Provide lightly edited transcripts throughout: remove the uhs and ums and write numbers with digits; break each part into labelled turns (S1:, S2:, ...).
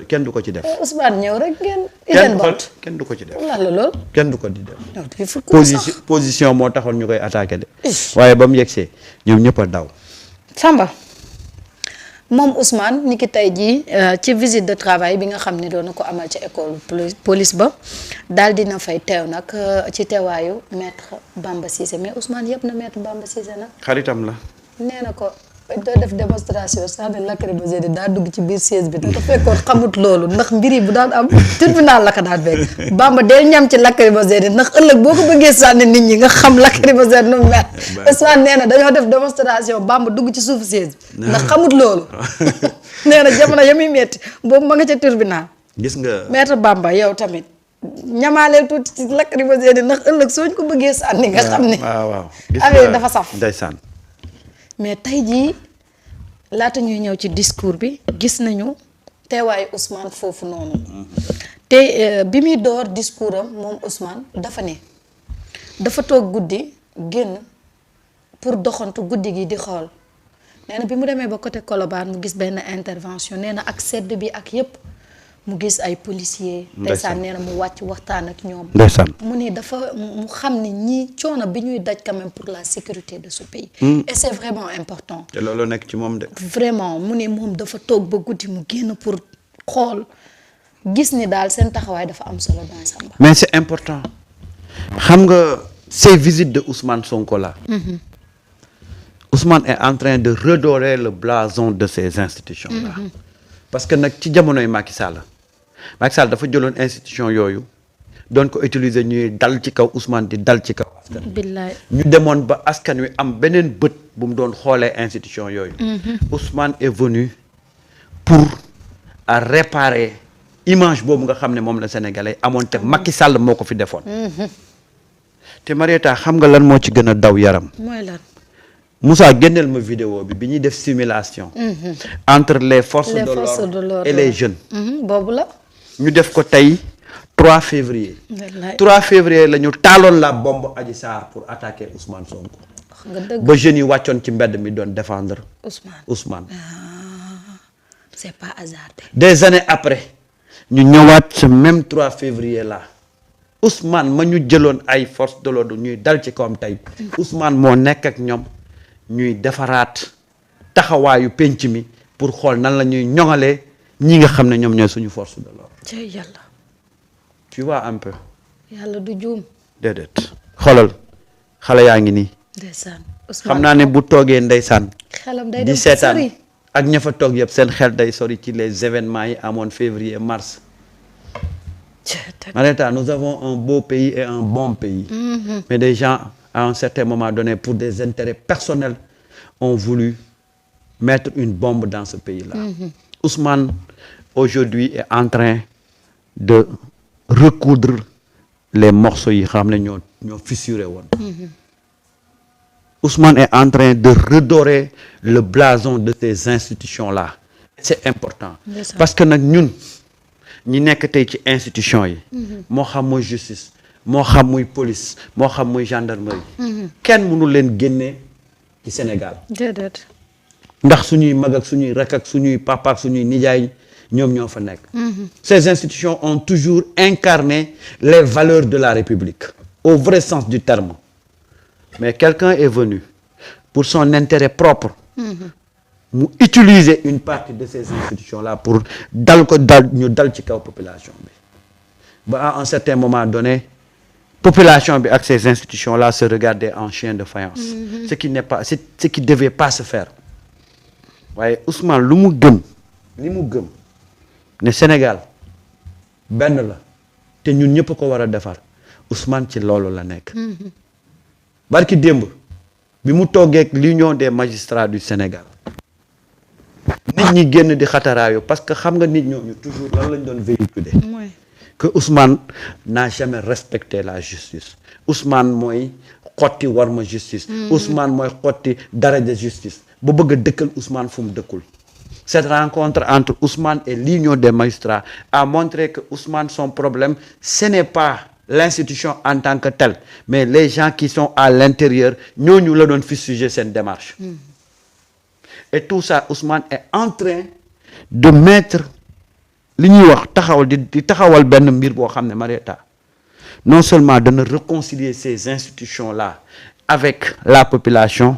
S1: kenn du ko ci def.
S2: Ousmane ñëw rek ngeen.
S1: kenn du ko ci def.
S2: lan la lool.
S1: kenn du ko di def. position moo taxoon ñu koy attaqué de. waaye ba mu yegsee ñoom ñëpp a daw.
S2: Samba moom Ousmane ni ki tey jii ci visite de travail bi nga xam ne doon na ko amal ci école police ba daal dina fay teew nag ci teewaayu maître Bamba Cissé mais Ousmane yëpp na maître Bamba Cissé nag.
S1: xaritam la.
S2: nee na ko doo def démonstration sax de lacrymogène daa dugg ci biir siège bi te fekkoon xamut loolu ndax mbir yi bu daan am tribunal la ko daan fekk Bamba del ñam ci lacrymogène ndax ëllëg boo ko bëggee sànni nit ñi nga xam lacrymogène nu mel. Ousmane nee na dañoo def démonstration Bamba dugg ci suufu siège bi ndax xamut loolu nee na jamono ya muy metti boobu ma nga ca tribunal.
S1: gis nga
S2: maître Bamba yow tamit ñamaaleel tuuti ci lacrymogène ndax ëllëg soo ñu ko bëggee sànni nga xam ne.
S1: waaw
S2: affaire dafa saf.
S1: ndeysaan.
S2: mais tey jii laata ñuy ñëw ci discours bi gis nañu teewaayu Ousmane foofu noonu te bi muy door discours am moom Ousmane dafa ne dafa toog guddi génn pour doxantu guddi gi di xool nee na bi mu demee ba côté Colobane mu gis benn intervention nee na ak sedd bi ak yépp mu gis ay policiers. ndeysaan nee na mu wàcc waxtaan ak ñoom.
S1: ndeysaan
S2: mu ne dafa mu xam ne ñii coono bi ñuy daj quand même pour la sécurité de ce pays. et c'est vraiment important.
S1: te loolu nekk ci moom de.
S2: vraiment mu ne moom dafa toog ba guddi mu génn pour xool gis ni daal seen taxawaay dafa am solo dans Samba.
S1: mais c'est important xam nga ces visites de Ousmane Sonko là. Ousmane est en train de redorer le blason de ces institutions là. parce que nag ci jamonoy Macky Sall dafa jëloon institution yooyu doon ko utiliser ñuy dal ci kaw Ousmane di dal ci kaw askan
S2: billaay
S1: ñu demoon ba askan wi am beneen bët bu mu doon xoolee institution yooyu. Ousmane est venu pour à réparer image boobu nga xam ne moom la sénégalais amoon te Macky Sall moo ko fi defoon. te Marieta xam nga lan moo ci gën a daw yaram.
S2: mooy lan.
S1: Moussa génneel ma vidéo bi ñuy def simulation. entre les forces de l'ordre et les jeunes.
S2: boobu la.
S1: ñu def ko tey 3 février. 3 février la ñu taaloon la bombe Adji Sarr pour attaquer Ousmane Sonko.
S2: nga dëgg
S1: ba jeunes yi wàccoon ci mbedd mi doon défendre Ousmane.
S2: c'est pas hasardeux.
S1: des années après ñu ñëwaat ce même 3 février là Ousmane ma ñu jëloon ay forces de l'ordre ñuy dal ci kawam tey Ousmane moo nekk ak ñoom ñuy defaraat taxawaayu penc mi pour xool nan la ñuy ñoŋalee ñi nga xam ne ñoom ñooy suñu force de l'ordre.
S2: cey yàlla.
S1: tu vois un peu.
S2: yàlla du juum.
S1: déedéet xoolal xale yaa ngi nii.
S2: ndeysaan
S1: xam naa ne bu toogee ndeysaan.
S2: xelam day
S1: di
S2: dem
S1: seetaan
S2: sori.
S1: ak ña fa toog yëpp seen xel day sori ci les événements yi amoon février mars. Marieta, nous avons un beau pays et un bon pays. Mais des gens à un certain moment donné pour des intérêts personnels ont voulu mettre une bombe dans ce pays-là. Ousmane aujourd'hui est en train de recoudre les morceaux yi xam ne ñoo fissuré woon. Ousmane est en train de redorer le blason de ces institutions-là. C'est important. Parce que nag ñun ñi nekk tey ci institution yi. moo xam muy justice moo xam muy police moo xam muy gendarmerie. kenn mënu leen génne ci Sénégal.
S2: déedéet.
S1: ndax suñuy mag ak suñuy rakk ak suñuy papa ak suñuy nijaay ñoom ñoo fa nekk. Ces institutions ont toujours incarné les valeurs de la République au vrai sens du terme. Mais quelqu'un est venu pour son intérêt propre. mu utiliser une partie de ces institutions-là pour ñu dal ci kaw population bi ba à un certain moment donné population bi ak ces institutions-là se regardaient en chien de faïence. ce qui devait pas se faire waaye Ousmane li mu gëm ne Sénégal benn la te ñun ñëpp ko war a defar Ousmane ci loolu la nekk. barki démb bi mu toogee ak l'union des magistrats du Sénégal. nit ñi génn di xataraayu parce que xam nga nit ñooñu toujours lan lañ doon véhiculer que Ousmane n'a jamais respecté la justice Ousmane mooy xotti warma justice Ousmane mooy xotti daraja justice ba bëgg a dëkkal Ousmane fu mu dëkkul. Cette rencontre entre Ousmane et l'union des magistrats a montré que Ousmane son problème ce n'est pas l'institution en tant que telle mais les gens qui sont à l'intérieur ñooñu la doon fustiger seen démarche. Et tout ça, Ousmane est en train de mettre li ñuy wax taxawal di taxawal benn mbir boo xam ne Marieta non seulement dana réconcilier ces institutions là avec la population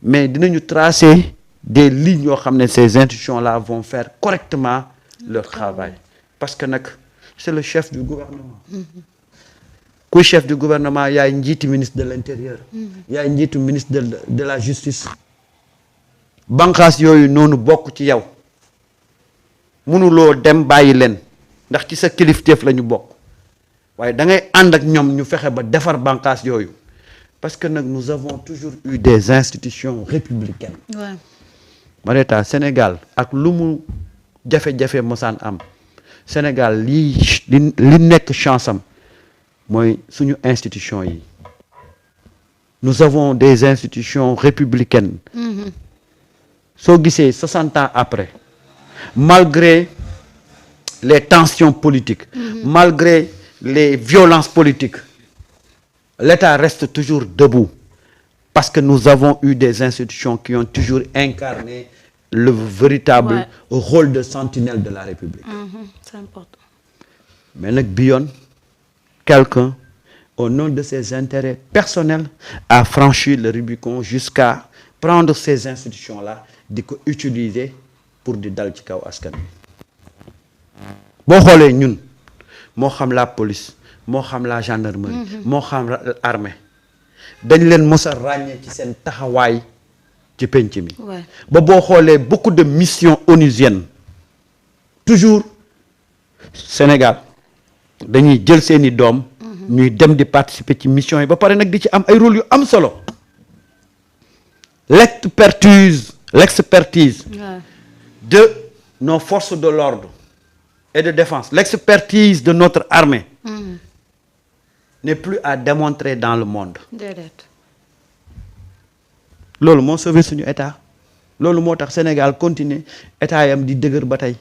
S1: mais dinañu tracer des lignes yoo xam ne ces institutions là vont faire correctement leur travail parce que nag c'est le chef du gouvernement kuy chef du gouvernement yaay njiitu ministre de l'intérieur yaay njiitu ministre de la justice banqaas yooyu noonu bokk ci yow mënuloo dem bàyyi leen ndax ci sa kilifteef la ñu bokk waaye da ngay ànd ak ñoom ñu fexe ba defar banqaas yooyu parce que nag nous avons toujours eu des institutions républicaines. Ouais. Marieta Sénégal ak lu mu jafe-jafe mosaan am Sénégal li nekk chance am mooy suñu institution yi nous avons des institutions républicaines. Soo gisee 60 ans après malgré les tensions politiques malgré les violences politiques l'État reste toujours debout parce que nous avons eu des institutions qui ont toujours incarné le véritable rôle de sentinelle de la République.
S2: C'est important.
S1: Mais nag bi yoon quelqu'un au nom de ses intérêts personnels a franchi le Rubicon jusqu'à prendre ces institutions-là di ko utiliser pour di dal ci kaw askan wi boo xoolee ñun moo xam la police moo xam la gendarmerie moo xam armée dañ leen mos a ràññee ci seen taxawaay ci penc mi ba boo xoolee beaucoup de missions onusiennes toujours Sénégal dañuy jël seeni doom ñuy dem di participer ci mission yi ba pare nag di ci am ay rôle yu am solo l'expertise de nos forces de l'ordre et de défense l'expertise de notre armée n'est plus à démontrer dans le monde loolu moo sauvé suñu état loolu moo tax Sénégal continuer état yam di dëgër ba tey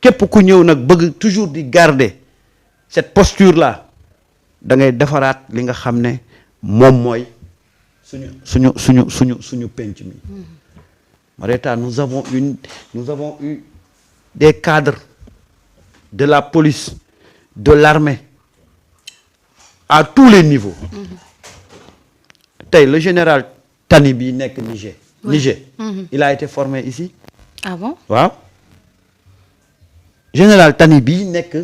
S1: képp ku ñëw nag bëgg toujours di garder cette posture là da ngay defaraat li nga xam ne moom mooy suñu penc mi Marieta nous avons eu des cadres de la police de l'armée à tous les niveaux tey le général Tani bi nekk Niger il a été formé ici.
S2: Ah bon?
S1: waaw général Tani bi nekk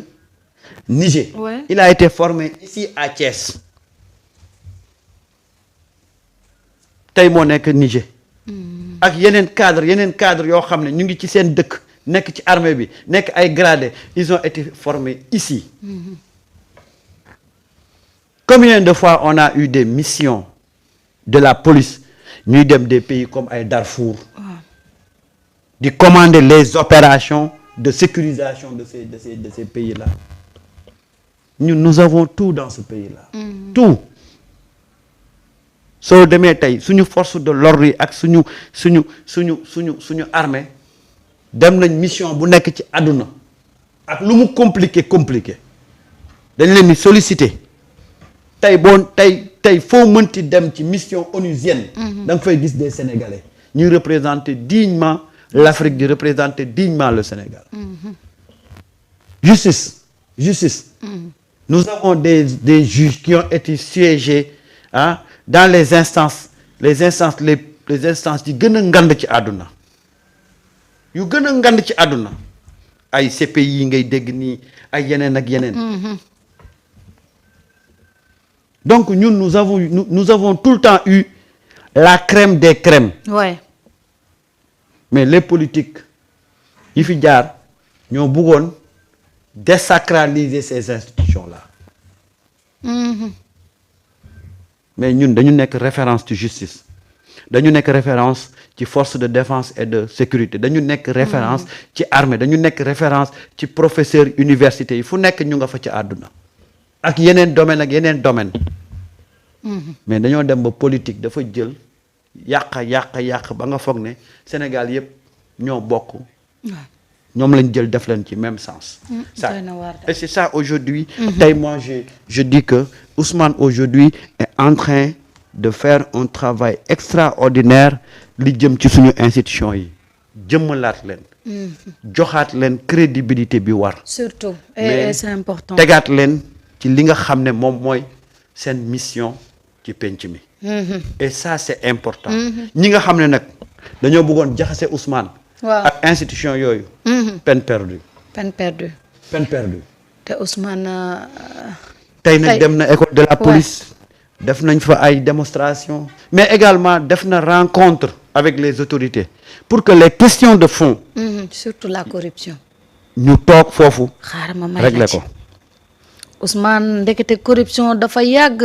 S1: Niger il a été formé ici à Thiès tey moo nekk Niger ak yeneen cadre yoo xam ne ñu ngi ci seen dëkk nekk ci armée bi nekk ay gradés ils ont été formés ici combien de fois on a eu des missions de la police ñuy dem des pays comme ay Darfour di commander les opérations de sécurisation de ces pays-là nous avons tout dans ce pays-là tout soo demee tey suñu force de l'ordre yi ak suñu armée dem nañ mission bu nekk ci àdduna ak lu mu compliqué dañ leen di solliciter tey foo mënti dem ci mission onusienne da nga fay gis des Sénégalais ñuy représenter dignement l'Afrique di représenter dignement le Sénégal justice nous avons des juges qui ont été siégés dans les instances yi gën a ngand ci àdduna yu gën a ngand ci àdduna ay CPI yi ngay dégg nii ay yeneen ak yeneen donc ñun nous avons tout le temps eu la crème des crèmes mais les politiques yi fi jaar ñoo bëggoon désacraliser ces institutions là mais ñun dañu nekk référence ci justice dañu nekk référence ci force de défense et de sécurité dañu nekk référence ci armée dañu nekk référence ci professeur université yi fu nekk ñu nga fa ci àdduna ak yeneen domaine mais dañoo dem ba politique dafa jël yàq ba nga foog ne Sénégal yëpp ñoo bokk ñoom lañ jël def leen ci même sens ça et c'est ça aujourd'hui tey moi je dis que Ousmane aujourd'hui est en train de faire un travail extraordinaire li jëm ci suñu institution yi jëmmalaat leen joxaat leen crédibilité bi war.
S2: surtout
S1: Mais
S2: et c'est important.
S1: tegaat leen ci li nga xam ne moom mooy seen mission ci penc mi. et ça c'est important. ñi nga xam ne nag dañoo bëggoon jaxase Ousmane.
S2: waaw
S1: ak institution yooyu. peine perdue.
S2: peine perdue.
S1: peine perdue.
S2: te Ousmane.
S1: tey nag dem na école de la police. def nañ fa ay démonstration mais également def na rencontre avec les autorités pour que les questions de fond.
S2: surtout la corruption.
S1: ñu toog foofu.
S2: xaaral ma may
S1: régler
S2: la ci
S1: ko.
S2: Ousmane ndekete corruption dafa yàgg.